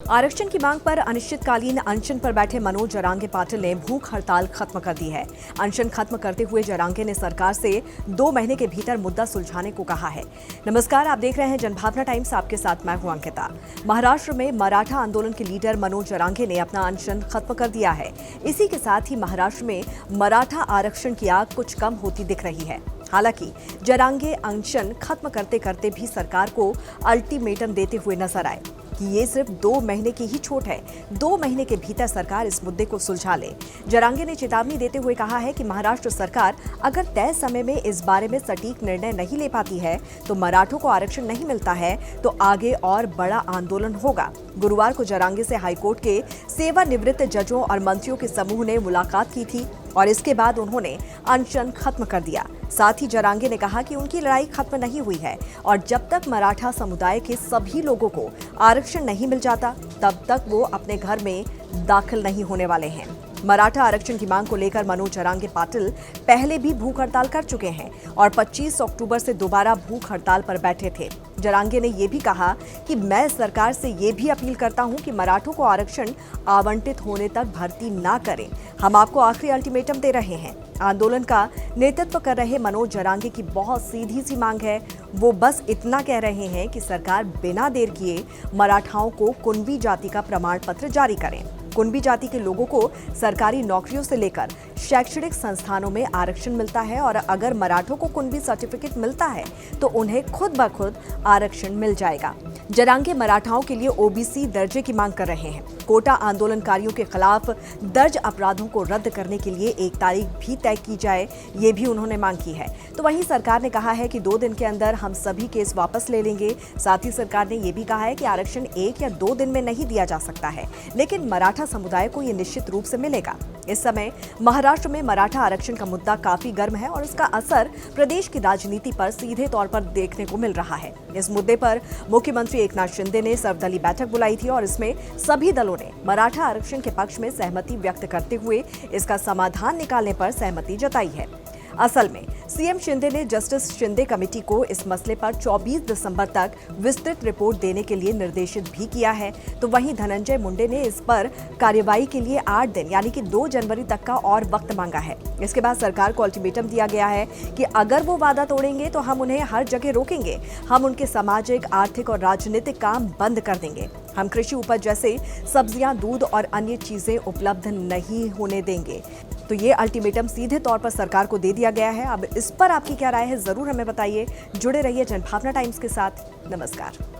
आरक्षण की मांग पर अनिश्चितकालीन अनशन पर बैठे मनोज जरांगे पाटिल ने भूख हड़ताल खत्म कर दी है। अनशन खत्म करते हुए जरांगे ने सरकार से 2 महीने के भीतर मुद्दा सुलझाने को कहा है। नमस्कार, आप देख रहे हैं जनभावना टाइम्स। आपके साथ मैं हूं अंकिता। महाराष्ट्र में मराठा आंदोलन के लीडर मनोज जरांगे ने अपना अनशन खत्म कर दिया है। इसी के साथ ही महाराष्ट्र में मराठा आरक्षण की आग कुछ कम होती दिख रही है। हालांकि जरांगे अनशन खत्म करते करते भी सरकार को अल्टीमेटम देते हुए नजर आए कि ये सिर्फ 2 महीने की ही छूट है। 2 महीने के भीतर सरकार इस मुद्दे को सुलझा ले। जरांगे ने चेतावनी देते हुए कहा है कि महाराष्ट्र सरकार अगर तय समय में इस बारे में सटीक निर्णय नहीं ले पाती है तो मराठों को आरक्षण नहीं मिलता है तो आगे और बड़ा आंदोलन होगा। गुरुवार को जरांगे से हाईकोर्ट के सेवानिवृत्त जजों और मंत्रियों के समूह ने मुलाकात की थी और इसके बाद उन्होंने अनशन खत्म कर दिया। साथ ही जरांगे ने कहा कि उनकी लड़ाई खत्म नहीं हुई है और जब तक मराठा समुदाय के सभी लोगों को आरक्षण नहीं मिल जाता तब तक वो अपने घर में दाखिल नहीं होने वाले हैं। मराठा आरक्षण की मांग को लेकर मनोज जरांगे पाटिल पहले भी भूख हड़ताल कर चुके हैं और 25 अक्टूबर से दोबारा भूख हड़ताल पर बैठे थे। जरांगे ने यह भी कहा कि मैं सरकार से ये भी अपील करता हूं कि मराठों को आरक्षण आवंटित होने तक भर्ती ना करें। हम आपको आखिरी अल्टीमेटम दे रहे हैं। आंदोलन का नेतृत्व कर रहे मनोज जरांगे की बहुत सीधी सी मांग है। वो बस इतना कह रहे हैं कि सरकार बिना देर किए मराठाओं को कुणबी जाति का प्रमाण पत्र जारी करें। कुणबी जाति के लोगों को सरकारी नौकरियों से लेकर शैक्षणिक संस्थानों में आरक्षण मिलता है और अगर मराठों को कुणबी सर्टिफिकेट मिलता है तो उन्हें खुद ब खुद आरक्षण मिल जाएगा। जरांगे मराठाओं के लिए ओबीसी दर्जे की मांग कर रहे हैं। कोटा आंदोलनकारियों के खिलाफ दर्ज अपराधों को रद्द करने के लिए एक तारीख भी तय की जाए, ये भी उन्होंने मांग की है। तो वहीं सरकार ने कहा है कि 2 दिन के अंदर हम सभी केस वापस ले लेंगे। साथ ही सरकार ने यह भी कहा है कि आरक्षण 1 या 2 दिन में नहीं दिया जा सकता है, लेकिन मराठा समुदाय को ये निश्चित रूप से मिलेगा। इस समय महाराष्ट्र में मराठा आरक्षण का मुद्दा काफी गर्म है और इसका असर प्रदेश की राजनीति पर सीधे तौर पर देखने को मिल रहा है। इस मुद्दे पर मुख्यमंत्री एकनाथ शिंदे ने सर्वदलीय बैठक बुलाई थी और इसमें सभी दलों ने मराठा आरक्षण के पक्ष में सहमति व्यक्त करते हुए इसका समाधान निकालने पर सहमति जताई है। असल में सीएम शिंदे ने जस्टिस शिंदे कमेटी को इस मसले पर 24 दिसंबर तक विस्तृत रिपोर्ट देने के लिए निर्देशित भी किया है। तो वहीं धनंजय मुंडे ने इस पर कार्यवाही के लिए 8 दिन यानी कि 2 जनवरी तक का और वक्त मांगा है। इसके बाद सरकार को अल्टीमेटम दिया गया है कि अगर वो वादा तोड़ेंगे तो हम उन्हें हर जगह रोकेंगे। हम उनके सामाजिक, आर्थिक और राजनीतिक काम बंद कर देंगे। हम कृषि उपज जैसे सब्जियां, दूध और अन्य चीजें उपलब्ध नहीं होने देंगे। तो ये अल्टीमेटम सीधे तौर पर सरकार को दे दिया गया है। अब इस पर आपकी क्या राय है, जरूर हमें बताइए। जुड़े रहिए जनभावना टाइम्स के साथ। नमस्कार।